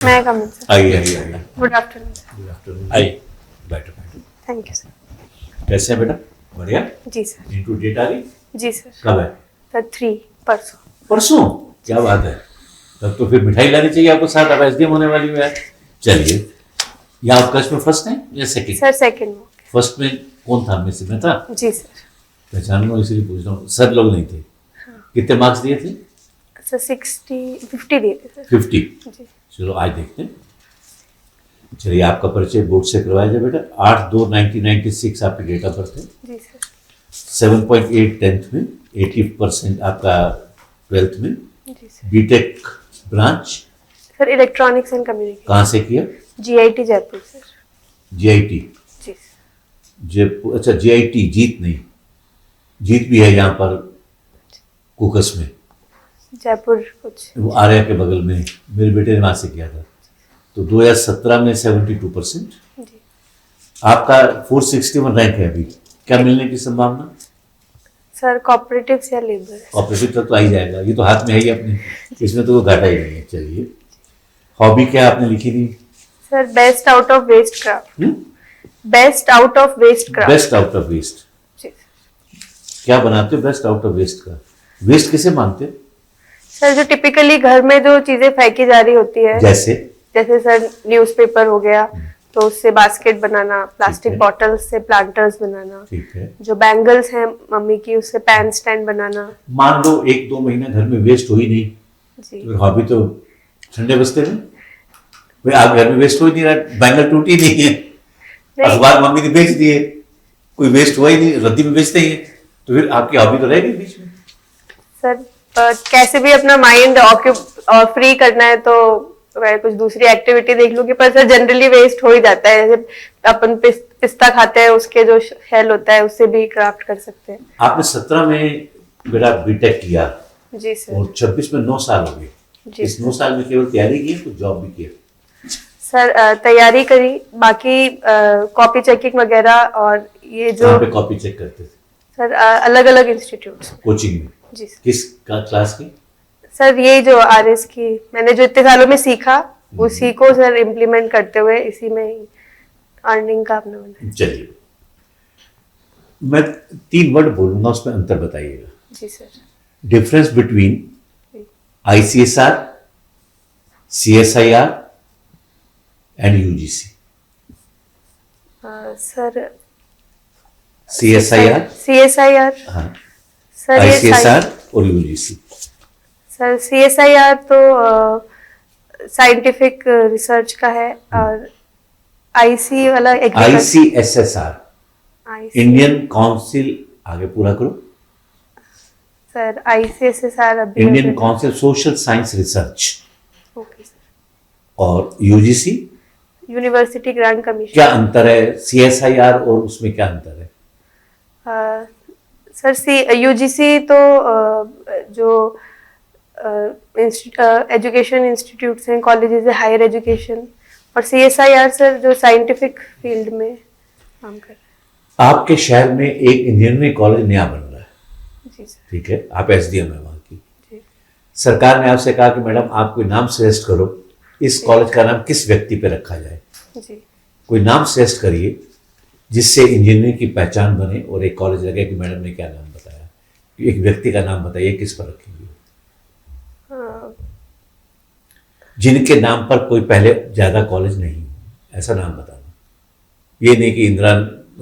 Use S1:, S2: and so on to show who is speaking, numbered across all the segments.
S1: मैं कम सर।
S2: आइए आइए आइए।
S1: Good afternoon sir.
S2: Good afternoon. आइए, बैठो बैठो।
S1: Thank you sir.
S2: कैसे हैं बेटा? बढ़िया।
S1: जी सर।
S2: इंटू डेट आ गई?
S1: जी सर।
S2: कब है?
S1: सर 3 परसों।
S2: परसों? क्या बात है, तब तो फिर मिठाई लानी चाहिए आपको साथ। अब एसडीएम होने वाली है। चलिए, या आप क्लास में फर्स्ट हैं या सेकंड?
S1: सर सेकंड में।
S2: फर्स्ट में कौन था? में से मैं था।
S1: जी सर।
S2: पहचान लो इसलिए पूछ रहा हूँ। सर लोग नहीं थे। कितने मार्क्स दिए थे?
S1: सर 50 दिए थे सर।
S2: 50।
S1: जी।
S2: चलो आज देखते हैं। चलिए, आपका परिचय बोर्ड से करवाया जाए बेटा। 8/2/1996 आपकी डेट ऑफ बर्थ है।
S1: जी सर।
S2: 7.8 टेंथ में, 80% आपका 12th में।
S1: जी sir.
S2: BTech branch
S1: sir electronics and communication.
S2: कहाँ से किया?
S1: GIT Jaipur sir.
S2: जीआईटी
S1: जी सर।
S2: जयपुर। अच्छा, जीआईटी जीत नहीं, जीत भी है यहाँ पर कुकस में,
S1: जयपुर कुछ।
S2: वो आर्या के बगल में। मेरे बेटे ने वहाँ से किया था। तो 2017 में 72%।
S1: जी
S2: आपका 461 रैंक है अभी। क्या मिलने की संभावना?
S1: सर कोऑपरेटिव्स या लेबर।
S2: ऑपरेटिव तक तो आ ही जाएगा, ये तो हाथ में है ही अपने, इसमें तो कोई घाटा ही नहीं है। चलिए, हॉबी क्या आपने लिखी थी?
S1: Sir best out of waste craft. Best out of waste craft.
S2: Best out of waste.
S1: जी सर।
S2: क्या बनाते हो बेस्ट आउट ऑफ वेस्ट का? वेस्ट किसे मानते हो?
S1: सर जो टिपिकली घर में जो चीजें फेंकी जा रही होती है,
S2: जैसे
S1: जैसे सर न्यूज़पेपर हो गया तो उससे बास्केट बनाना, प्लास्टिक
S2: है।
S1: बॉटल्स से प्लांटर्स बनाना,
S2: ठीक है।
S1: जो बैंगल्स हैं मम्मी की उससे पैन स्टैंड बनाना।
S2: मान लो 1-2 महीना घर में वेस्ट हो ही नहीं,
S1: जी
S2: तो हॉबी तो ठंडे बस्ते में। भाई आप घर में वेस्ट हो ही नहीं रहा, बैंगल टूटी नहीं है,
S1: नहीं
S2: अखबार मम्मी ने बेच दिए, कोई वेस्ट हुआ ही नहीं, रद्दी में बेचते ही है, तो फिर आपकी हॉबी तो रहेगी बीच में।
S1: सर कैसे भी अपना माइंड फ्री करना है तो मैं कुछ दूसरी एक्टिविटी देख लूंगी, पर सर जनरली वेस्ट हो ही जाता है। जैसे अपन पिस्ता खाते हैं, उसके जो शेल होता है उससे भी क्राफ्ट कर सकते हैं।
S2: आपने 17 में मेरा बीटेक किया
S1: जी सर।
S2: और 26 में 9 साल हो गए।
S1: जी
S2: इस 9 साल में केवल तैयारी की है, कुछ जॉब भी किया?
S1: सर तैयारी करी, बाकी कॉपी चेकिंग वगैरह, और ये जो
S2: कहाँ पे कॉपी चेक करते थे?
S1: सर अलग अलग इंस्टीट्यूट्स।
S2: कोचिंग में?
S1: जी सर।
S2: किस क्लास की?
S1: सर ये जो आरएस की मैंने जो इतने सालों में सीखा उसी को सर इम्प्लीमेंट करते हुए इसी में ही अर्निंग का अपना बनाया।
S2: चलिए, मैं 3 वर्ड बोलूंगा, उसमें अंतर बताइएगा।
S1: जी sir.
S2: Difference between ICSR, CSIR and UGC.
S1: Sir
S2: CSIR,
S1: CSIR.
S2: हाँ,
S1: सर ये
S2: आईसीएसआर और यूजीसी।
S1: सर सीएसआईआर तो साइंटिफिक रिसर्च का है, और आईसी वाला
S2: आईसीएसएसआर इंडियन काउंसिल, आगे पूरा करो।
S1: सर आईसीएसआर अभी
S2: Indian council social science research.
S1: Okay sir.
S2: और यूजीसी?
S1: University grant commission.
S2: क्या अंतर है सीएसआईआर और उसमें, क्या अंतर है?
S1: सर यूजीसी तो जो एजुकेशन इंस्टीट्यूट्स हैं, कॉलेजेस है, हायर एजुकेशन, और सीएसआईआर सर जो साइंटिफिक फील्ड में काम कर रहे
S2: आपके शहर में एक इंजीनियरिंग कॉलेज नया बन रहा है,
S1: हैं। जी सर।
S2: ठीक है, आप एसडीएम है वहाँ की।
S1: जी
S2: सरकार ने आपसे कहा कि मैडम आप कोई नाम सजेस्ट करो, इस कॉलेज का नाम किस व्यक्ति पे रखा जाए।
S1: जी।
S2: कोई नाम सजेस्ट करिए जिससे इंजीनियरिंग की पहचान बने और एक कॉलेज लगे कि मैडम ने क्या नाम बताया। एक व्यक्ति का नाम बताइए, किस पर रखेंगे? जिनके नाम पर कोई पहले ज्यादा कॉलेज नहीं, ऐसा नाम बताना। ये नहीं कि इंदिरा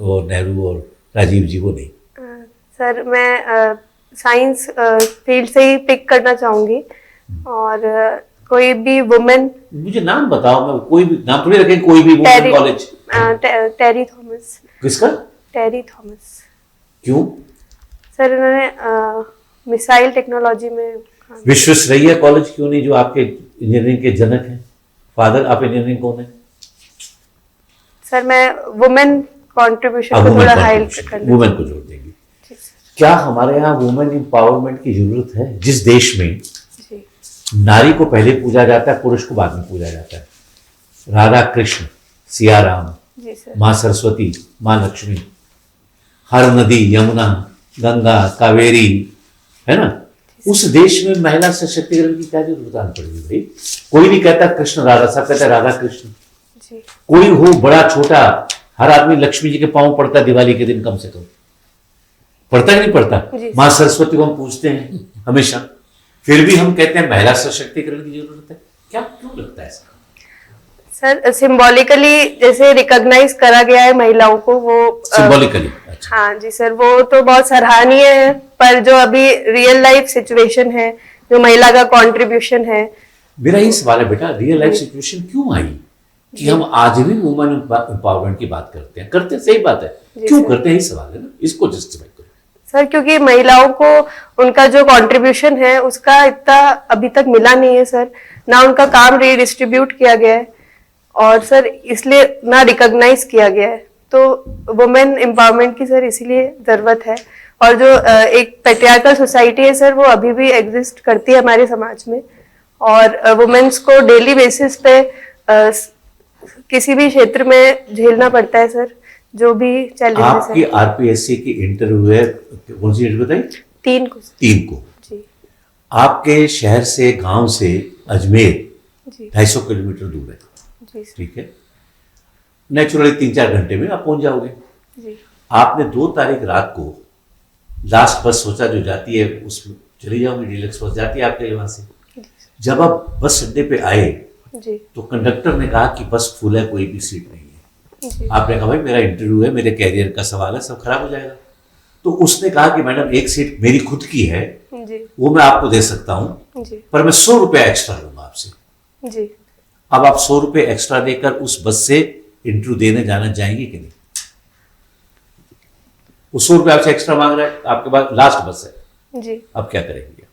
S2: और नेहरू और राजीव जी, वो नहीं।
S1: सर मैं साइंस फील्ड से ही पिक करना चाहूंगी, और कोई भी वुमेन।
S2: मुझे नाम बताओ, मैं कोई भी नाम थोड़ी रखें, कोई भी वुमेन कॉलेज।
S1: टेरी थॉमस।
S2: किसका?
S1: टेरी थॉमस।
S2: क्यों?
S1: सर इन्होंने मिसाइल टेक्नोलॉजी में काम।
S2: विश्वेश्वरैया कॉलेज क्यों नहीं, जो आपके इंजीनियरिंग के जनक हैं? फादर आप इंजीनियरिंग कौन है?
S1: सर मैं वुमेन कंट्रीब्यूशन को थोड़ा हाईलाइट करना।
S2: वुमेन को जोड़ देंगे। क्या हमारे यहाँ वुमेन एम्पावरमेंट की जरूरत है? जिस देश में
S1: जी
S2: नारी को पहले पूजा जाता है, पुरुष को बाद में पूजा जाता है। राधा कृष्ण, सिया राम,
S1: जी सर।
S2: माँ सरस्वती, माँ लक्ष्मी, हर नदी, यमुना, गंगा, कावेरी, है ना, उस देश में महिला सशक्तिकरण की क्या जरूरत आन पड़ेगी भाई? कोई नहीं कहता कृष्ण राधा, सब कहता है राधा कृष्ण।
S1: जी
S2: कोई हो बड़ा छोटा, हर आदमी लक्ष्मी जी के पांव पड़ता है दिवाली के दिन, कम से कम पढ़ता ही नहीं पढ़ता।
S1: जी।
S2: माँ सरस्वती को हम पूछते हैं हमेशा, फिर भी हम कहते हैं महिला सशक्तिकरण की जरूरत है। क्या क्यों लगता है ऐसा?
S1: सर सिंबॉलिकली जैसे रिकॉग्नाइज करा गया है महिलाओं को, वो
S2: सिंबॉलिकली? अच्छा।
S1: हाँ जी सर, वो तो बहुत सराहनीय है, पर जो अभी रियल लाइफ सिचुएशन है, जो महिला का कंट्रीब्यूशन है।
S2: मेरा ही सवाल है बेटा, रियल लाइफ सिचुएशन क्यों आई कि हम आज भी वुमेन एम्पावरमेंट की बात करते हैं, सही बात है, क्यों करते हैं, यही सवाल है ना, इसको जस्टिफाई करो
S1: सर। क्योंकि महिलाओं को उनका जो कंट्रीब्यूशन है उसका इतना अभी तक मिला नहीं है सर, ना उनका काम रीडिस्ट्रीब्यूट किया गया है, और सर इसलिए ना रिकॉग्नाइज किया गया है। तो वुमेन एम्पावरमेंट की सर इसीलिए जरूरत है। और जो एक पैट्रियार्कल सोसाइटी है सर, वो अभी भी एग्जिस्ट करती है हमारे समाज में, और वुमेन्स को डेली बेसिस पे किसी भी क्षेत्र में झेलना पड़ता है सर, जो भी चैलेंजेस
S2: आपकी
S1: है।
S2: आरपीएससी की इंटरव्यू है, कौन सी डेट बताई?
S1: 3 को।
S2: 3 को।
S1: जी
S2: आपके शहर से, गांव से अजमेर
S1: जी
S2: 250 किलोमीटर दूर है,
S1: जी सर।
S2: ठीक है, नेचुरली 3-4 घंटे में आप पहुंच जाओगे।
S1: जी
S2: आपने 2 तारीख रात को लास्ट बस सोचा जो जाती है, उसमें चली जाओगे, डीलक्स बस जाती है आपके लिए वहां से। जब आप बस अड्डे पे आए
S1: जी
S2: तो कंडक्टर ने कहा कि बस फुल है, कोई भी सीट नहीं है।
S1: जी
S2: आपने कहा भाई मेरा इंटरव्यू है, मेरे कैरियर का सवाल है, सब खराब हो जाएगा। तो उसने कहा कि मैडम एक सीट मेरी खुद की है,
S1: जी
S2: वो मैं आपको दे सकता हूं,
S1: जी
S2: पर मैं 100 रुपये एक्स्ट्रा लूंगा आपसे।
S1: जी।
S2: अब आप 100 रुपये एक्स्ट्रा देकर उस बस से इंटरव्यू देने जाना चाहेंगे कि नहीं? वो 100 रुपये आपसे एक्स्ट्रा मांग रहा है, आपके पास लास्ट बस है,
S1: जी
S2: अब क्या करेंगे?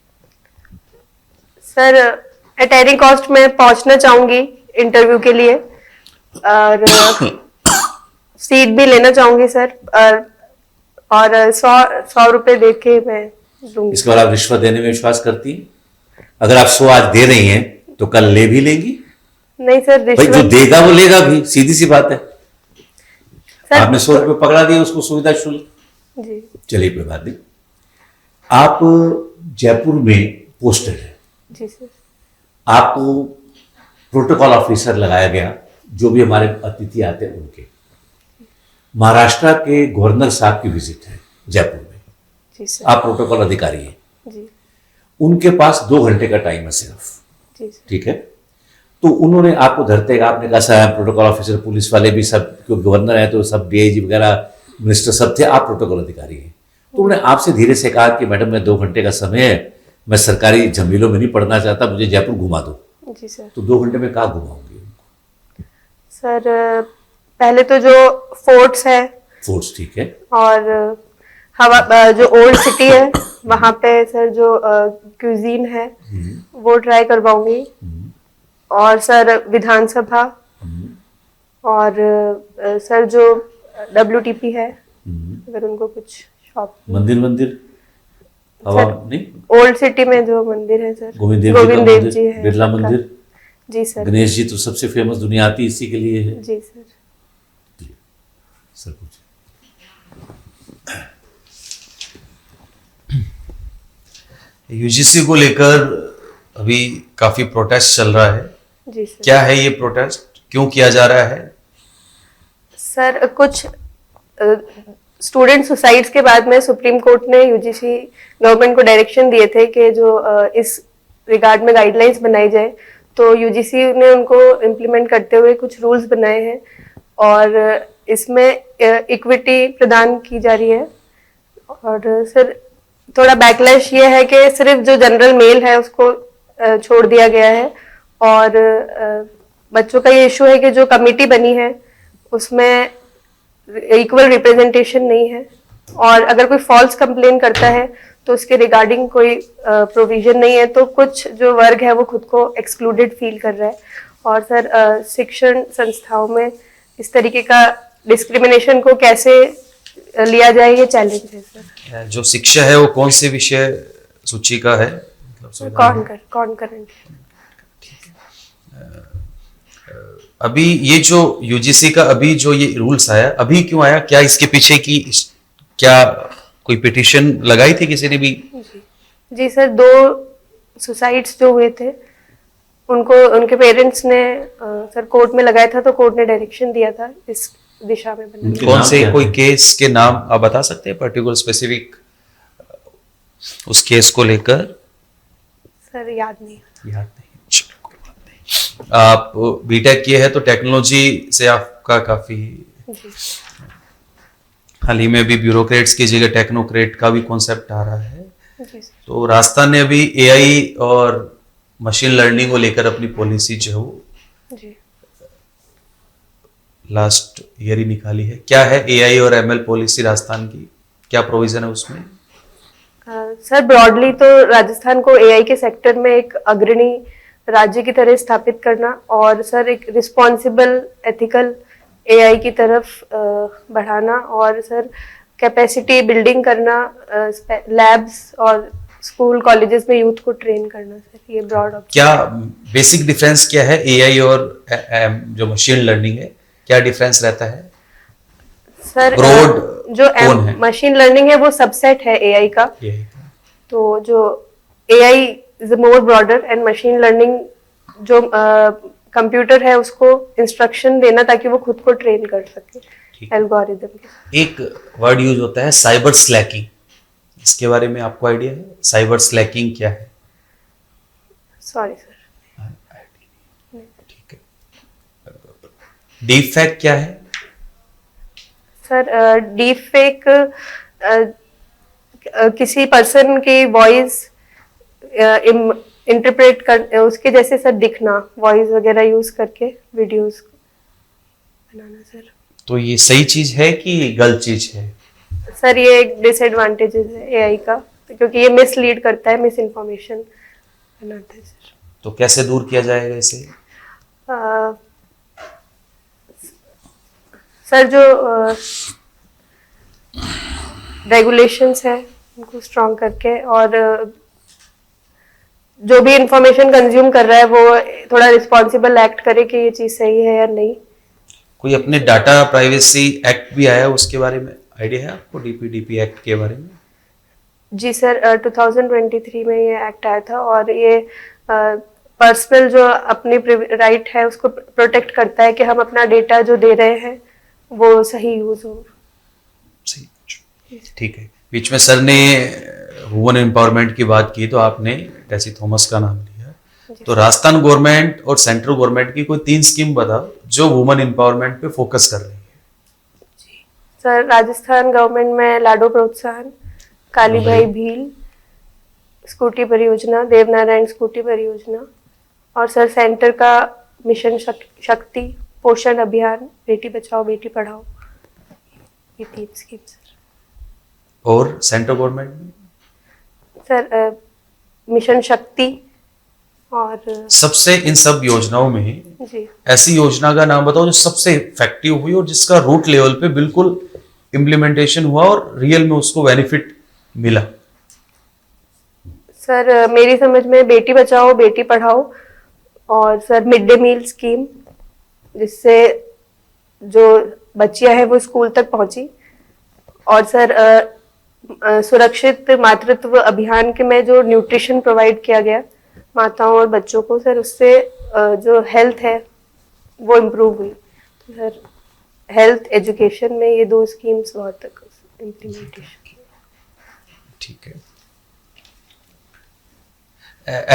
S1: सर एट एनी कॉस्ट मैं पहुंचना चाहूंगी इंटरव्यू के लिए, और सीट भी लेना चाहूंगी सर, और 100 रुपए दे के मैं लूंगी।
S2: इसके बाद आप रिश्वत देने में विश्वास करती हैं? अगर आप 100 आज दे रही हैं तो कल ले भी लेंगी?
S1: नहीं सर,
S2: भाई जो
S1: रिश्वत
S2: देगा वो लेगा भी, सीधी सी बात है।
S1: सर।
S2: आपने 100 रुपये पकड़ा दिए उसको सुविधा शुल्क,
S1: जी
S2: चलिए कोई बात नहीं। आप जयपुर में पोस्टेड है,
S1: जी सर।
S2: आपको प्रोटोकॉल ऑफिसर लगाया गया, जो भी हमारे अतिथि आते हैं उनके। महाराष्ट्र के गवर्नर साहब की विजिट है जयपुर में,
S1: जी सर।
S2: आप प्रोटोकॉल अधिकारी हैं,
S1: जी
S2: उनके पास 2 घंटे का टाइम है सिर्फ,
S1: जी सर।
S2: ठीक है। तो उन्होंने आपको धरते, आपने कहा सर प्रोटोकॉल ऑफिसर, पुलिस वाले भी सब, क्योंकि गवर्नर है तो सब डीआईजी वगैरह मिनिस्टर सब थे, आप प्रोटोकॉल अधिकारी हैं। तो उन्होंने आपसे धीरे से कहा कि मैडम मैं 2 घंटे का समय है, मैं सरकारी झमेलों में नहीं पढ़ना चाहता, मुझे जयपुर घुमा दो।
S1: जी सर।
S2: तो 2 घंटे में कहाँ घुमाओगे?
S1: सर पहले तो जो फोर्ट्स है,
S2: फोर्ट्स, ठीक है,
S1: और हवा जो ओल्ड सिटी है वहां पे सर जो क्यूजीन है वो ट्राई करवाऊंगी, और सर विधानसभा, और सर जो WTP है, अगर उनको कुछ शॉप,
S2: मंदिर हवा नहीं,
S1: ओल्ड सिटी में जो मंदिर है सर,
S2: गोविंद देव
S1: गोविंद
S2: जी
S1: है,
S2: बिरला मंदिर,
S1: जी सर।
S2: गणेश जी तो सबसे फेमस, दुनिया आती इसी के लिए है।
S1: जी सर।
S2: सर पूछिए।
S3: यूजीसी को लेकर अभी काफी प्रोटेस्ट चल रहा है,
S1: जी सर।
S3: क्या है ये प्रोटेस्ट, क्यों किया जा रहा है?
S1: सर कुछ स्टूडेंट सुसाइड्स के बाद में सुप्रीम कोर्ट ने यूजीसी गवर्नमेंट को डायरेक्शन दिए थे कि जो इस रिगार्ड में गाइडलाइंस बनाई जाए, तो यूजीसी ने उनको इम्प्लीमेंट करते हुए कुछ रूल्स बनाए हैं, और इसमें इक्विटी प्रदान की जा रही है। और सर थोड़ा बैकलैश ये है कि सिर्फ जो जनरल मेल है उसको छोड़ दिया गया है, और बच्चों का ये इशू है कि जो कमेटी बनी है उसमें इक्वल रिप्रेजेंटेशन नहीं है, और अगर कोई फॉल्स कंप्लेन करता है तो उसके रिगार्डिंग कोई प्रोविजन नहीं है, तो कुछ जो वर्ग है वो खुद को एक्सक्लूडेड फील कर रहा है। और सर शिक्षण संस्थाओं में इस तरीके का डिस्क्रिमिनेशन को कैसे लिया जाए, ये चैलेंज है सर।
S3: जो शिक्षा है वो कौन से विषय सूची का है?
S1: कॉन्करेंट।
S3: अभी ये जो यूजीसी का अभी जो ये रूल्स आया, अभी क्यों आया, क्या इसके पीछे की क्या कोई पिटीशन लगाई थी किसी ने भी?
S1: जी सर, 2 सुसाइड्स जो हुए थे उनको उनके पेरेंट्स ने सर कोर्ट में लगाया था, तो कोर्ट ने डायरेक्शन दिया था इस दिशा में बनाने
S2: उनके
S1: का।
S3: कौन
S2: नाम
S3: से
S2: क्या
S3: कोई
S2: है?
S3: केस के नाम आप बता सकते हैं, पर्टिकुलर स्पेसिफिक उस केस को लेकर?
S1: सर याद नहीं।
S3: याद नहीं, चलो कोई बात नहीं। आप बीटेक किए हैं तो टेक्नोलॉजी से आपका काफी,
S1: जी
S3: हाल ही में भी ब्यूरोक्रेट्स की जगह टेक्नोक्रेट का भी कॉन्सेप्ट आ रहा है।
S1: जी सर।
S3: तो राजस्थान ने अभी एआई और मशीन लर्निंग को लेकर अपनी पॉलिसी जो है वो
S1: जी
S3: लास्ट ईयर ही निकाली है। क्या है एआई और एमएल पॉलिसी राजस्थान की, क्या प्रोविजन है उसमें?
S1: सर ब्रॉडली तो राजस्थान को एआई के सेक्टर में एक अग्रणी राज्य की तरह स्थापित करना, और सर एक रिस्पॉन्सिबल एथिकल एआई की तरफ बढ़ाना, और सर कैपेसिटी बिल्डिंग करना, लैब्स और स्कूल कॉलेजेस में यूथ को ट्रेन करना। सर ये ब्रॉड
S3: क्या बेसिक डिफरेंस क्या है एआई और जो मशीन लर्निंग है, क्या डिफरेंस रहता है?
S1: सर
S3: Broad
S1: जो
S3: कौन है?
S1: मशीन लर्निंग है वो सबसेट है एआई का।
S3: एआई का
S1: तो जो AI is more broader, and machine learning जो कंप्यूटर है उसको इंस्ट्रक्शन देना ताकि वो खुद को ट्रेन कर सके
S3: ठीक।
S1: एल्गोरिदम के।
S3: एक वर्ड यूज होता है साइबर स्लैकिंग, इसके बारे में आपको आइडिया है? साइबर स्लैकिंग क्या है?
S1: Sorry sir.
S3: ठीक है। डीप फैक क्या है?
S1: सर डीप फेक किसी पर्सन की वॉइस इंटरप्रेट कर उसके जैसे सर दिखना, वॉइस वगैरह यूज करके वीडियोस बनाना। सर
S3: तो ये सही चीज है कि गलत चीज है?
S1: सर ये एक डिसएडवांटेजेस है एआई का, क्योंकि ये मिसलीड करता है, मिस इन्फॉर्मेशन बनाता है। सर
S3: तो कैसे दूर किया जाएगा इसे?
S1: सर जो रेगुलेशंस है उनको स्ट्रॉन्ग करके, और जो भी इंफॉर्मेशन कंज्यूम कर रहा है वो थोड़ा रिस्पॉन्सिबल एक्ट करे कि ये चीज़ सही है या नहीं।
S3: कोई अपने डाटा प्राइवेसी एक्ट भी आया, उसके बारे में आइडिया है आपको? डीपीडीपी एक्ट के बारे में?
S1: जी सर, 2023 में ये एक्ट आया था, और ये पर्सनल जो अपनी राइट है उसको प्रोटेक्ट करता है कि हम अपना डेटा जो दे रहे हैं वो सही यूज हो।
S3: सही, ठीक है। बीच में सर ने वुमेन एम्पावरमेंट की बात की तो आपने टेसी थॉमस का नाम लिया, तो राजस्थान गवर्नमेंट और सेंट्रल गवर्नमेंट की कोई 3 स्कीम बताओ जो वुमेन एम्पावरमेंट पे फोकस कर रही है।
S1: सर राजस्थान गवर्नमेंट में लाडो प्रोत्साहन, काली भाई भील स्कूटी परियोजना, देवनारायण स्कूटी परियोजना, और सर सेंटर का मिशन शक्ति, पोषण अभियान, बेटी बचाओ बेटी पढ़ाओ, ये 3 स्कीम। सर
S3: और सेंट्रल गवर्नमेंट में?
S1: सर मिशन शक्ति, और
S3: सबसे इन सब योजनाओं में
S1: जी
S3: ऐसी योजना का नाम बताओ जो सबसे इफेक्टिव हुई और जिसका रूट लेवल पे बिल्कुल इम्प्लीमेंटेशन हुआ और रियल में उसको बेनिफिट मिला।
S1: सर मेरी समझ में बेटी बचाओ बेटी पढ़ाओ, और sir mid day meal scheme, जिससे जो बच्चियां हैं वो स्कूल तक पहुंची, और सर सुरक्षित मातृत्व अभियान के में जो न्यूट्रिशन प्रोवाइड किया गया माताओं और बच्चों को, सर उससे जो हेल्थ है वो इम्प्रूव हुई। तो सर हेल्थ एजुकेशन में ये 2 स्कीम्स बहुत तक इम्प्लीमेंटेशन।
S3: ठीक है।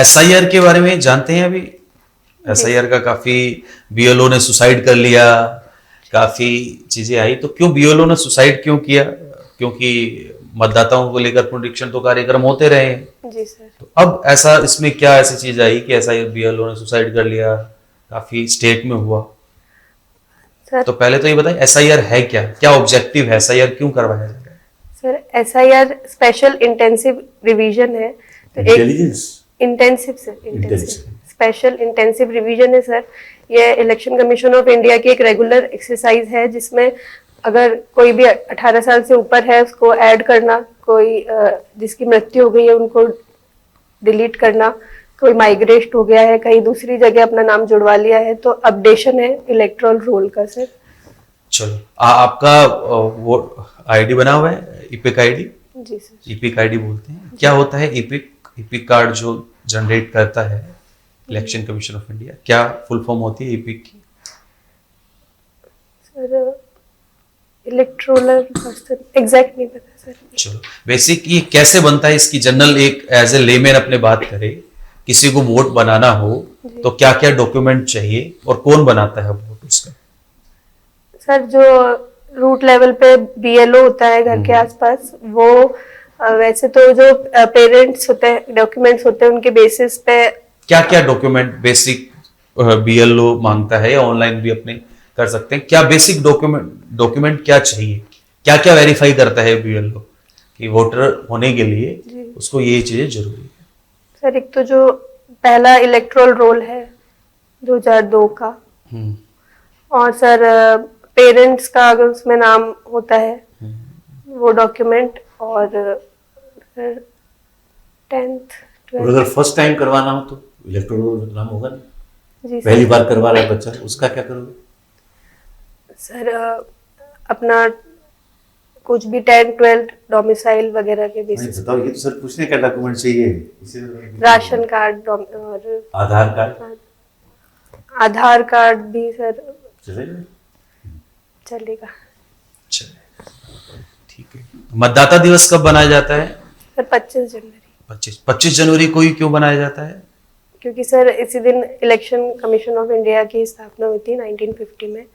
S3: एसआईआर के बारे में जानते हैं? अभी एसआईआर का काफी बीएलओ ने सुसाइड कर लिया, काफी चीजें आई, तो क्यों बीएलओ ने सुसाइड क्यों किया? क्योंकि मतदाताओं को लेकर पुनरीक्षण तो कार्यक्रम होते रहे हैं।
S1: जी सर।
S3: तो अब ऐसा इसमें क्या ऐसी चीज आई कि ऐसा बीएलओ ने सुसाइड कर लिया, काफी स्टेट में हुआ?
S1: सर
S3: तो पहले तो ये बताएं एसआईआर है क्या, क्या ऑब्जेक्टिव है, एसआईआर क्यों करवाया जा रहा है?
S1: Sir SIR special intensive revision है, तो एक
S2: intelligence
S1: intensive sir
S2: Intensive.
S1: Special intensive revision है। सर ये इलेक्शन कमीशन ऑफ इंडिया की एक रेगुलर एक्सरसाइज है, जिसमें अगर कोई भी 18 साल से ऊपर है उसको ऐड करना, कोई जिसकी मृत्यु हो गई है उनको डिलीट करना, कोई माइग्रेट हो गया है कहीं दूसरी जगह अपना नाम जुड़वा लिया है, तो अपडेशन है इलेक्टोरल रोल का। सर
S3: चलो आपका वो आईडी बना हुआ है, इपिक आईडी?
S1: जी सर।
S3: इपिक आईडी बोलते हैं। क्या होता है इपिक? ईपिक कार्ड जो जनरेट करता है इलेक्शन कमीशन ऑफ इंडिया, क्या फुल फॉर्म होती है ईपिक की?
S1: सर इलेक्ट्रोलर एग्जैक्ट नहीं पता सर।
S3: चलो बेसिक ये कैसे बनता है इसकी जनरल एक एज ए लेमैन अपने बात करें, किसी को वोट बनाना हो तो क्या क्या डॉक्यूमेंट चाहिए और कौन बनाता है वोट उसका?
S1: सर जो रूट लेवल पे बीएलओ होता है घर के आसपास, वो वैसे तो जो पेरेंट्स होते हैं, डॉक्यूमेंट्स होते हैं, उनके बेसिस पे
S3: क्या क्या डॉक्यूमेंट बेसिक बीएलओ मांगता है या ऑनलाइन भी अपने कर सकते हैं? क्या बेसिक डॉक्यूमेंट क्या चाहिए, क्या क्या वेरीफाई करता है बीएलओ कि वोटर होने के लिए उसको ये चीजें जरूरी है?
S1: सर एक तो जो पहला इलेक्ट्रोल रोल है 2002 का, और सर पेरेंट्स का अगर उसमें नाम होता है वो डॉक्यूमेंट, और सर 10th
S2: और अगर फर्स्ट टाइम करवाना हो तो इलेक्ट्रोल रोल नाम होगा ना,
S1: जी
S2: पहली बार करवा रहा है बच्चा, उसका क्या करोगे?
S1: सर अपना कुछ भी 10th 12th डोमिसाइल वगैरह के
S2: नहीं,
S1: बेसिस,
S2: बताओ, ये तो सर पूछने का डॉक्यूमेंट चाहिए, इसी
S1: राशन कार्ड और
S2: आधार कार्ड
S1: आधार कार्ड भी सर
S2: चलेगा?
S1: चलेगा।
S3: चलिए ठीक है। मतदाता दिवस कब बनाया जाता है?
S1: सर 25 जनवरी।
S3: 25 जनवरी को ही क्यों बनाया जाता है?
S1: क्योंकि सर इसी दिन इलेक्शन कमीशन ऑफ इंडिया की स्थापना हुई थी 1950 में,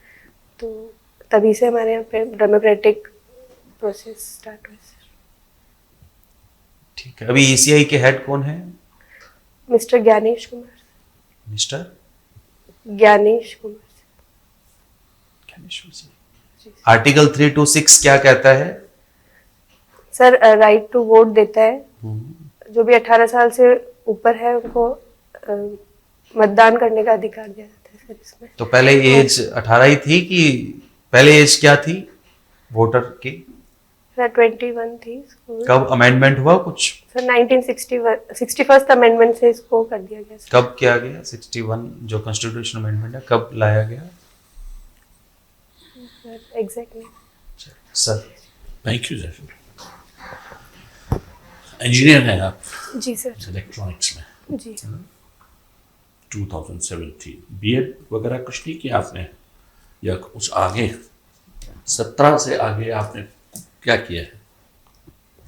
S1: तो तभी से हमारे यहाँ पे डेमोक्रेटिक प्रोसेस स्टार्ट हुआ सर।
S3: ठीक है। अभी ईसीआई के हेड कौन है?
S1: Mister Gyanesh Kumar.
S3: Mister
S1: Gyanesh Kumar
S3: Gyaneshwar Singh. Article 326 क्या कहता है?
S1: सर राइट टू वोट देता है, जो भी 18 साल से ऊपर है उनको मतदान करने का अधिकार दिया जाता है सर इसमें।
S3: तो पहले एज 18 ही थी कि पहले एज क्या थी वोटर की?
S1: सर 21 थी।
S3: कब अमेंडमेंट हुआ कुछ?
S1: सर 1961 अमेंडमेंट से इसको कर दिया गया सर।
S3: कब किया गया? 61 जो कॉन्स्टिट्यूशन अमेंडमेंट है कब लाया गया?
S1: Sir exactly
S3: sir
S2: thank you sir. Engineer हैं आप
S1: जी सर।
S2: इलेक्ट्रॉनिक्स में,
S1: जी
S2: 2017 बीएड वगैरह कुछ नहीं किया आपने, या कुछ आगे 17 से आगे आपने क्या किया है?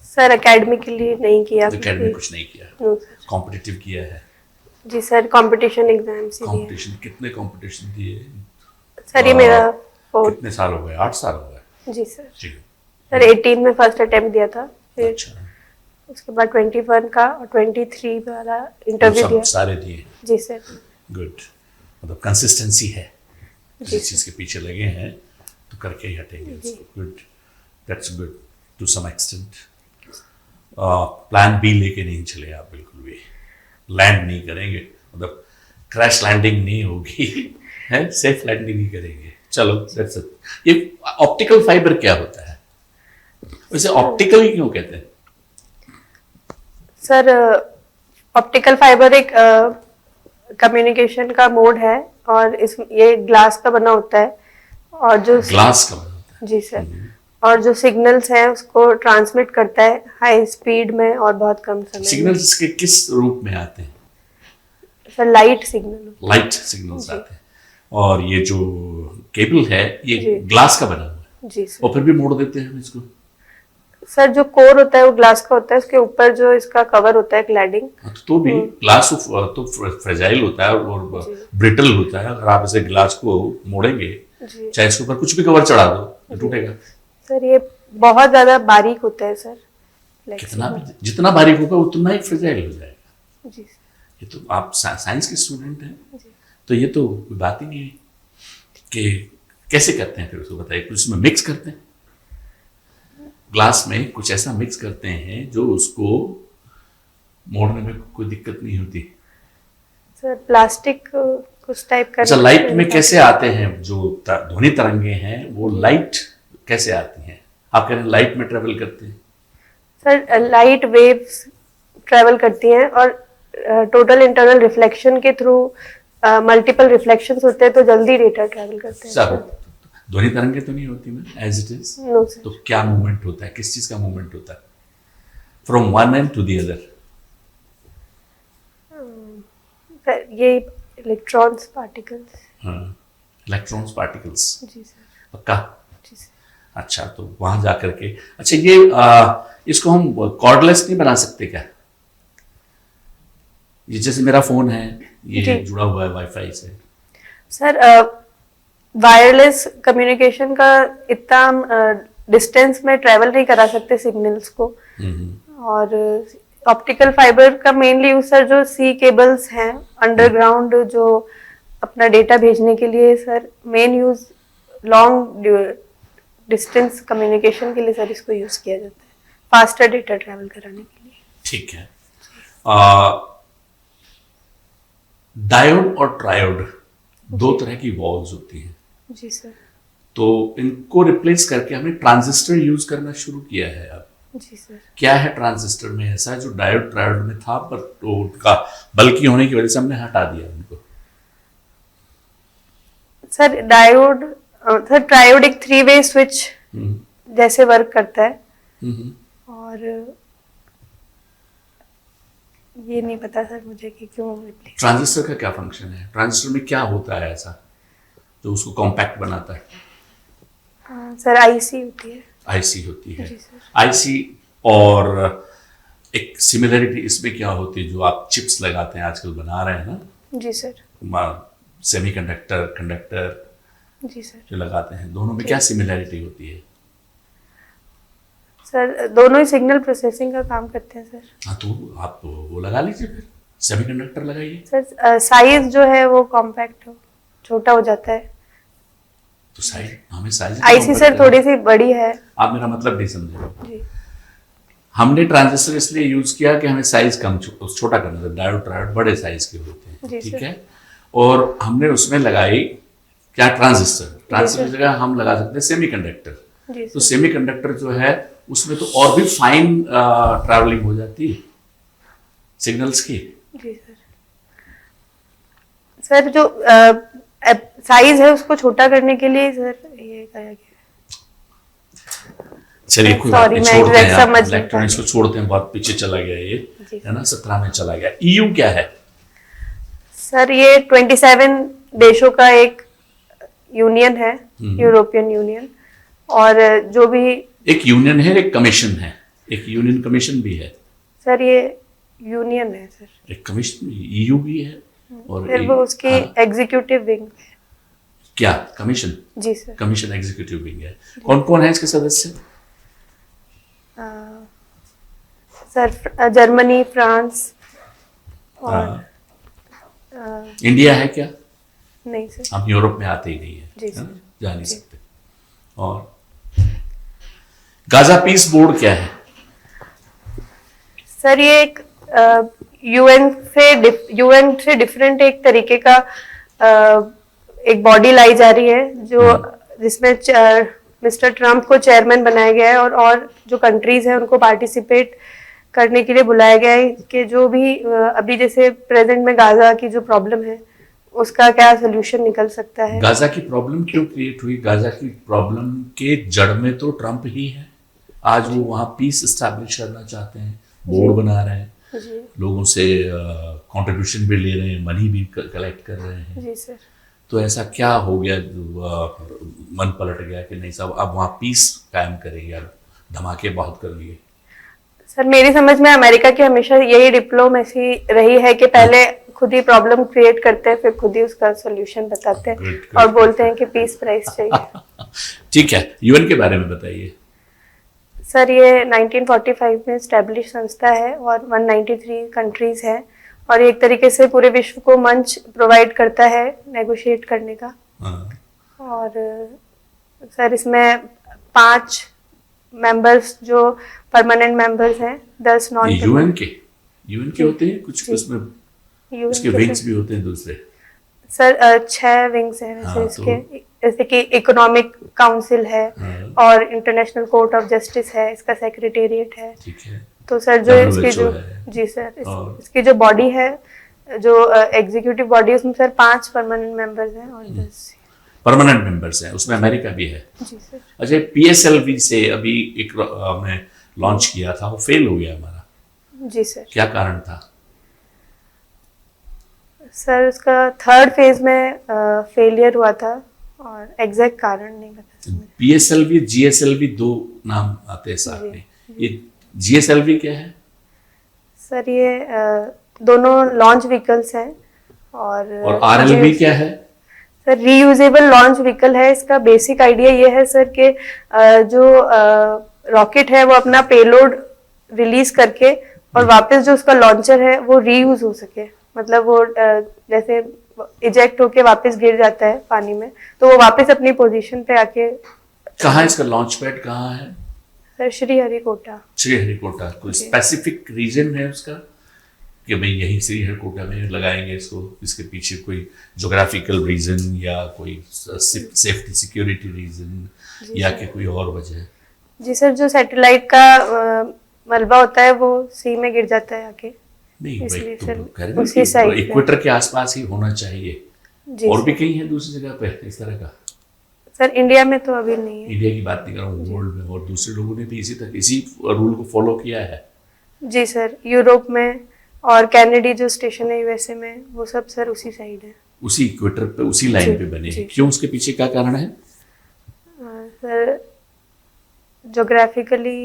S1: सर एकेडमिकली नहीं किया।
S2: एकेडमी कुछ नहीं किया,
S1: नो सर।
S2: कॉम्पिटिटिव किया है?
S1: जी सर कंपटीशन एग्जाम्स ही दिए।
S2: कंपटीशन कितने कंपटीशन दिए?
S1: सर ये मेरा 4th।
S2: कितने साल हो गए? 8 साल हो गए?
S1: जी सर।
S2: जी
S1: सर 18 में फर्स्ट अटेम्प्ट दिया था, फिर
S2: अच्छा,
S1: उसके बाद 21 का और 23 वाला इंटरव्यू
S2: सब
S1: दिया।
S2: सारे दिए?
S1: जी सर।
S2: गुड, मतलब कंसिस्टेंसी है,
S1: जी
S2: जिस चीज़ के पीछे लगे हैं तो करके ही हटेंगे। Good, that's good to some extent. Plan B लेके नहीं चले आप बिल्कुल भी, लैंड नहीं करेंगे, मतलब क्रैश लैंडिंग नहीं होगी है, सेफ लैंडिंग ही करेंगे। चलो दैट्स इट। ये ऑप्टिकल फाइबर क्या होता है वैसे? ऑप्टिकल ही क्यों कहते हैं?
S1: सर ऑप्टिकल फाइबर एक कम्युनिकेशन का मोड है, और इस ये ग्लास का बना होता है, और जो
S2: ग्लास का बना होता
S1: जी सर, और जो सिग्नल्स है उसको ट्रांसमिट करता है हाई स्पीड में और बहुत कम समय
S2: है।
S1: में।
S2: सिग्नल्स के किस रूप में आते हैं?
S1: Sir light signal.
S2: Light signals आते हैं, और ये जो केबल है ये
S1: जी।
S2: ग्लास का बना हुआ है,
S1: जी सर।
S2: और फिर भी मोड़ देते हैं हम इसको।
S1: सर जो कोर होता है वो ग्लास का होता है, उसके ऊपर जो इसका कवर होता है क्लैडिंग।
S2: तो भी ग्लास तो फ्रेजाइल होता है और ब्रिटल होता है। अगर आप इसे ग्लास को मोड़ेंगे,
S1: जी
S2: चाहे इसके ऊपर कुछ भी कवर चढ़ा दो, तो टूटेगा।
S1: सर ये बहुत ज्यादा बारीक होता है सर।
S2: कितना भी, जितना बारीक होगा उतना ही फ्रेजाइल हो जाएगा।
S1: जी
S2: ये तो आप साइंस के स्टूडेंट हैं,
S1: जी।
S2: तो ये तो कोई बात ही नहीं है कि कैसे करते हैं। फिर उसको बताइए, कुछ उसमें मिक्स करते हैं, ग्लास में कुछ ऐसा मिक्स करते हैं जो उसको मोड़ने में कोई दिक्कत नहीं होती।
S1: सर प्लास्टिक कुछ टाइप का।
S2: अच्छा, लाइट में कैसे आते हैं जो ध्वनि तरंगे हैं, वो लाइट कैसे आती हैं? आप कह रहे हैं लाइट में ट्रेवल करते हैं?
S1: सर लाइट वेव्स ट्रेवल करती हैं, और टोटल इंटरनल रिफ्लेक्शन के थ्रू मल्टीपल रिफ्लेक्शंस होते हैं, तो जल्दी डेटा ट्रेवल करते हैं।
S2: सब ध्वनि तरंगे तो नहीं होती ma'am, as it is?
S1: No sir.
S2: तो क्या मूवमेंट होता है, किस चीज का मूवमेंट होता है from one end to the other?
S1: Sir ये इलेक्ट्रॉन्स पार्टिकल्स।
S2: हाँ, इलेक्ट्रॉन्स पार्टिकल्स।
S1: जी सर।
S2: पक्का?
S1: जी सर।
S2: अच्छा, तो वहां जाकर के अच्छा ये इसको हम कॉर्डलेस नहीं बना सकते क्या? ये जैसे मेरा फोन है, ये
S1: जी।
S2: जुड़ा हुआ है वाईफाई से।
S1: सर वायरलेस कम्युनिकेशन का इतना डिस्टेंस में ट्रेवल नहीं करा सकते सिग्नल्स को। और ऑप्टिकल फाइबर का मेनली यूज सर जो सी केबल्स हैं अंडरग्राउंड जो अपना डेटा भेजने के लिए sir main use long distance communication के लिए सर इसको यूज किया जाता है, फास्टर डेटा ट्रैवल कराने के लिए।
S2: ठीक है। डायोड और ट्रायोड दो तरह की वॉल्स होती हैं,
S1: जी सर।
S2: तो इनको रिप्लेस करके हमने ट्रांजिस्टर यूज करना शुरू किया है अब।
S1: जी सर।
S2: क्या है ट्रांजिस्टर में ऐसा जो डायोड ट्रायोड में था, पर तो उनका बल्कि होने की वजह से हमने हटा दिया उनको?
S1: सर डायोड सर ट्रायोड एक 3-वे स्विच जैसे वर्क करता है। और ये नहीं पता सर मुझे कि क्यों replace।
S2: ट्रांजिस्टर का क्या फंक्शन है? ट्रांजिस्टर में क्या होता है ऐसा जो उसको कॉम्पैक्ट बनाता है?
S1: सर आईसी होती है।
S2: आईसी होती है।
S1: जी सर।
S2: आईसी और एक सिमिलरिटी इसमें क्या होती है, जो आप चिप्स लगाते हैं आजकल बना रहे हैं ना,
S1: जी सर।
S2: सेमीकंडक्टर कंडक्टर
S1: जी सर।
S2: जो लगाते हैं, दोनों में क्या सिमिलरिटी होती है?
S1: सर दोनों ही सिग्नल प्रोसेसिंग का काम करते हैं सर।
S2: हाँ, तो आप वो लगा लीजिए, फिर सेमीकंडक्टर लगाइए।
S1: सर साइज जो है वो कॉम्पैक्ट हो छोटा हो जाता है।
S2: तो साइज हमें साइज
S1: आईसी सर थोड़ी सी बड़ी है।
S2: आप मेरा मतलब नहीं समझे।
S1: जी।
S2: हमने ट्रांजिस्टर इसलिए यूज किया कि हमें साइज कम छोटा करना था। डायोड ट्रायोड बड़े साइज के होते हैं,
S1: जी
S2: ठीक
S1: सर।
S2: है। और हमने उसमें लगाई क्या? ट्रांजिस्टर की जगह हम लगा सकते हैं सेमीकंडक्टर।
S1: जी
S2: तो
S1: सर।
S2: सेमीकंडक्टर जो है उसमें तो और भी फाइन ट्रैवलिंग हो जाती है सिग्नल्स की।
S1: जी सर। सर जो साइज है उसको छोटा करने के लिए सर ये कराया गया।
S2: चलिए कोई बात
S1: Sorry,
S2: नहीं,
S1: मैं
S2: छोड़ते
S1: exact
S2: हैं,
S1: समझ नहीं
S2: इलेक्ट्रॉनिक्स को छोड़ते हैं, बहुत पीछे चला गया ये,
S1: जी।
S2: है ना, 17 में चला गया। ईयू क्या है?
S1: सर ये 27 देशों का एक यूनियन है, यूरोपियन यूनियन। और जो भी
S2: एक यूनियन है, एक कमीशन है, एक यूनियन कमीशन भी है।
S1: सर ये यूनियन है सर।
S2: एक कमीशन ईयू भी है और
S1: फिर वो उसकी एग्जीक्यूटिव विंग है।
S2: क्या कमीशन?
S1: जी सर।
S2: कमीशन एग्जीक्यूटिव विंग है। कौन कौन है इसके सदस्य?
S1: सर जर्मनी, फ्रांस और
S2: इंडिया है क्या?
S1: नहीं सर।
S2: हम यूरोप में आते ही नहीं है,
S1: जी
S2: है ना?
S1: सर।
S2: जा नहीं सकते। और गाजा पीस बोर्ड क्या है?
S1: सर ये एक यूएन से डिफरेंट एक तरीके का एक बॉडी लाई जा रही है जो जिसमें मिस्टर ट्रम्प को चेयरमैन बनाया गया है और जो कंट्रीज हैं उनको पार्टिसिपेट करने के लिए बुलाया गया है कि जो भी अभी जैसे प्रेजेंट में गाजा की जो प्रॉब्लम है उसका क्या सोल्यूशन निकल सकता है।
S2: गाजा की प्रॉब्लम क्यों क्रिएट हुई? गाजा की प्रॉब्लम के जड़ में तो ट्रम्प ही है। आज वो वहाँ पीस एस्टैब्लिश करना चाहते हैं, बोर्ड बना रहे हैं,
S1: जी।
S2: लोगों से कंट्रीब्यूशन भी ले रहे हैं, मनी भी कलेक्ट कर रहे हैं।
S1: जी सर।
S2: तो ऐसा क्या हो गया, मन पलट गया कि नहीं साहब अब वहाँ पीस कायम करेंगे, अब धमाके बहुत कर लिए?
S1: सर मेरी समझ में अमेरिका की हमेशा यही डिप्लोमेसी रही है कि पहले खुद ही प्रॉब्लम क्रिएट करते हैं, फिर खुद ही उसका सोल्यूशन बताते हैं और बोलते हैं कि पीस प्राइस चाहिए।
S2: ठीक है, यूएन के बारे में बताइए।
S1: सर ये 1945 में स्टैब्लिश संस्था है और 193 कंट्रीज हैं और एक तरीके से पूरे विश्व को मंच प्रोवाइड करता है नेगोशिएट करने का। और सर इसमें 5 मेंबर्स जो परमानेंट मेंबर्स हैं, 10 नॉन।
S2: यूएन के होते हैं कुछ, उसमें इसके विंग्स भी होते हैं दूसरे?
S1: सर 6 विंग्स हैं वैसे इसके, जैसे कि इकोनॉमिक काउंसिल है और इंटरनेशनल कोर्ट ऑफ जस्टिस है, इसका सेक्रेटेरिएट है।
S2: ठीक है।
S1: तो सर जो इसकी जो
S2: है।
S1: जी सर इसकी जो बॉडी है, जो एग्जीक्यूटिव बॉडी, उसमें सर 5 परमानेंट मेंबर्स हैं और 10
S2: परमानेंट मेंबर्स हैं, उसमें अमेरिका भी है।
S1: जी सर।
S2: अच्छा, पीएसएलवी से अभी एक हमने लॉन्च किया था, वो फेल हो गया हमारा।
S1: जी सर।
S2: क्या कारण था?
S1: सर उसका 3rd फेज में फेलियर हुआ था और एग्जैक्ट कारण नहीं पता सर मुझे।
S4: PSLV GSLV 2 नाम आते हैं साथ में। ये GSLV क्या है?
S1: सर ये दोनों लॉन्च व्हीकल्स हैं और
S4: RLV क्या है?
S1: सर रीयूजेबल लॉन्च व्हीकल है। इसका बेसिक आइडिया ये है सर कि जो रॉकेट है वो अपना पेलोड रिलीज करके और वापस जो उसका लॉन्चर है वो रीयूज हो सके, मतलब वो जैसे इजेक्ट होके वापस गिर जाता है पानी में तो वो वापस अपनी पोजीशन पे आके।
S4: कहाँ इसका लॉन्च पैड कहाँ है?
S1: सर श्रीहरिकोटा।
S4: श्रीहरिकोटा। कोई स्पेसिफिक रीजन है उसका कि भाई यहीं श्रीहरिकोटा में लगाएंगे इसको? इसके पीछे कोई ज्योग्राफिकल रीजन या कोई सेफ्टी सिक्योरिटी रीजन या कि कोई और वजह?
S1: जी सर, जो सैटेलाइट का मलबा होता है वो सी में गिर जाता है आके।
S4: नहीं
S1: इसलिए
S4: भाई,
S1: सर
S4: तुम कह रहे
S1: उसी
S4: हो
S1: साइड
S4: कि
S1: पे।
S4: इक्वेटर के आसपास ही होना चाहिए।
S1: जी
S4: और भी
S1: सर।
S4: कहीं है दूसरी जगह पे इस तरह का?
S1: सर इंडिया में तो अभी नहीं है।
S4: इंडिया की बात नहीं कर रहा हूँ, वर्ल्ड में और दूसरे लोगों ने भी इसी रूल को फॉलो किया है।
S1: जी सर, यूरोप में और कैनेडी जो स्टेशन है यूएसए में वो सब सर उसी साइड है।
S4: उसी इक्वेटर पे उसी लाइन
S1: जी,
S4: पे बने
S1: जी।
S4: हैं। क्यों, उसके पीछे क्या कारण है?
S1: सर ज्योग्राफिकली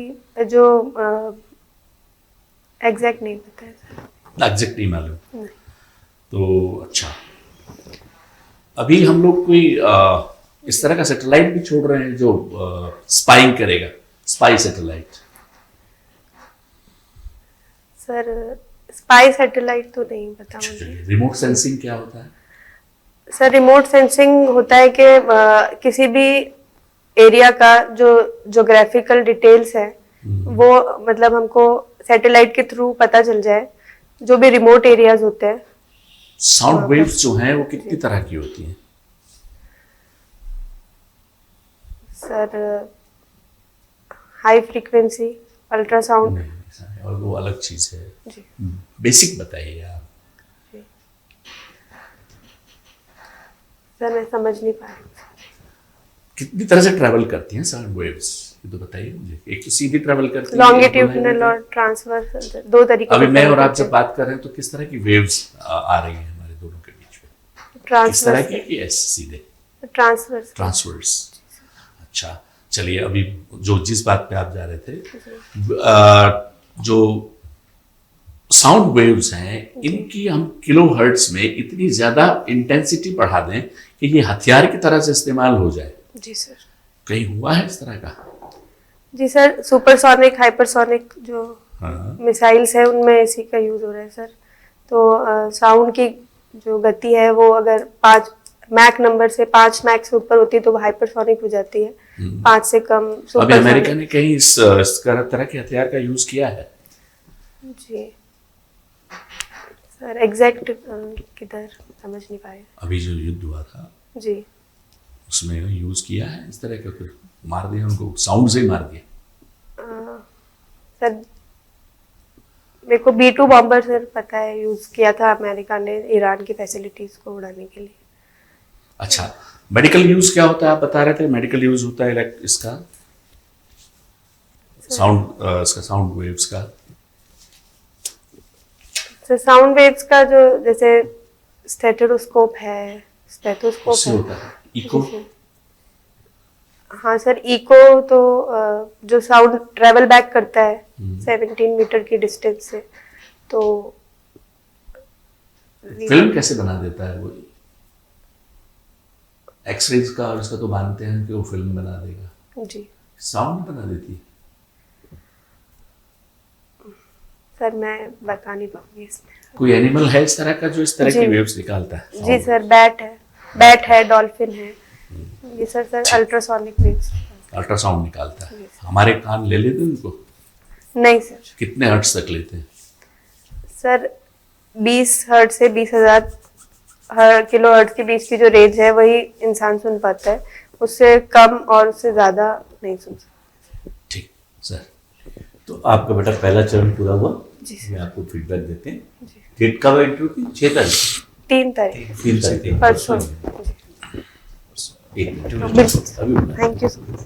S1: जो एग्जैक्ट नहीं पता है सर।
S4: एग्जैक्ट नहीं मालूम।
S1: नहीं।
S4: तो अच्छा, अभी हम लोग कोई इस तरह का सैटेलाइट भी छोड़ रहे हैं जो स्पाइंग करेगा, spy satellite.
S1: Sir spy satellite तो नहीं पता
S4: अच्छा,
S1: मुझे।
S4: चलिए, रिमोट सेंसिंग क्या होता है?
S1: सर रिमोट सेंसिंग होता है कि किसी भी एरिया का जो ज्योग्राफिकल डिटेल्स है वो मतलब हमको सैटेलाइट के थ्रू पता चल जाए, जो भी रिमोट एरियाज होते हैं।
S4: साउंड वेव्स जो हैं वो कितनी तरह की होती हैं?
S1: Sir high frequency, ultrasound.
S4: नहीं, ऐसा है, और वो अलग चीज है।
S1: जी
S4: बेसिक बताइए आप।
S1: सर मैं समझ नहीं पा रही।
S4: कितनी तरह से ट्रैवल करती हैं साउंड वेव्स, ये तो बताइए मुझे। एक तो सीधी ट्रैवल करती है,
S1: लॉन्गिट्यूडनल और ट्रांसवर्स, दो तरीके
S4: अभी
S1: से
S4: मैं
S1: travel
S4: और आप
S1: करते
S4: जब बात कर रहे हैं तो किस तरह की वेव्स आ रही हैं हमारे दोनों के बीच में?
S1: हैं।
S4: किस तरह
S1: ट्रांसवर्स
S4: की? यस, सीधे
S1: ट्रांसवर्स।
S4: ट्रांसवर्स। अच्छा, चलिए, अभी जो जिस बात पे आप जा रहे थे, जो साउंड वेव्स हैं इनकी हम किलो हर्ट्ज में इतनी ज्यादा इंटेंसिटी बढ़ा दें कि ये हथियार की तरह से इस्तेमाल हो जाए।
S1: जी सर।
S4: कहीं हुआ है इस तरह का?
S1: जी सर, सुपरसोनिक हाइपरसोनिक जो
S4: हाँ।
S1: मिसाइल्स है उनमें इसी का यूज हो रहा है सर। तो साउंड की जो गति है वो अगर 5 मैक नंबर से 5 मैक से ऊपर होती है तो वो हाइपरसोनिक हो जाती है। 5 से कम
S4: अभी अमेरिका
S1: सुपरसोनिक।
S4: ने कहीं इस तरह के हथियार का यूज किया है?
S1: जी सर, एग्जैक्ट किधर समझ नहीं पाए।
S4: अभी जो युद्ध हुआ था
S1: जी
S4: उसमें यूज किया है इस तरह का? फिर मार दिया उनको, साउंड से ही मार दिया?
S1: सर मेरे को B-2 बॉम्बर सर पता है यूज किया था अमेरिका ने ईरान की फैसिलिटीज को उड़ाने के लिए।
S4: अच्छा, मेडिकल यूज क्या होता है आप बता रहे थे? मेडिकल यूज होता है इसका साउंड वेव्स का।
S1: सर साउंड वेव्स का जो जैसे स्टेथोस्कोप है, स्टेथोस्कोप
S4: उससे
S1: है।
S4: होता है इको।
S1: जी सर। हाँ सर, इको तो जो साउंड ट्रेवल बैक करता है 17 मीटर की डिस्टेंस से, तो
S4: फिल्म कैसे बना देता है वो? एक्सरेज का और उसका तो मानते हैं कि वो फिल्म बना देगा,
S1: जी
S4: साउंड बना देती है।
S1: सर मैं बता नहीं पाऊंगी इसमें।
S4: कोई एनिमल है इस तरह का जो इस तरह की
S1: जी।
S4: वेव्स निकालता है?
S1: जी सर, बैट है, डॉल्फिन है। ये सर अल्ट्रासोनिक वेव्स।
S4: अल्ट्रासाउंड निकालता है। हमारे कान ले लेते हैं उनको?
S1: नहीं सर।
S4: कितने हर्ट्ज तक लेते हैं?
S1: सर 20 हर्ट्ज से 20,000 किलो हर्ट्ज के बीच की जो रेंज है वही इंसान सुन पाता है, उससे कम और उससे ज्यादा नहीं सुन सकता।
S4: ठीक सर।
S2: तो आपका बेटा पहला चरण पूरा हुआ।
S1: जी
S2: मैं आपको फीडबैक देते हैं।
S1: जी।
S2: डेट कब है इंटरव्यू की? 6 तारीख,
S1: 3 तारीख
S2: 3 तारीख
S1: परसों।
S2: एक मिनट
S1: बिल्कुल।
S2: अभी
S1: थैंक यू सो मच।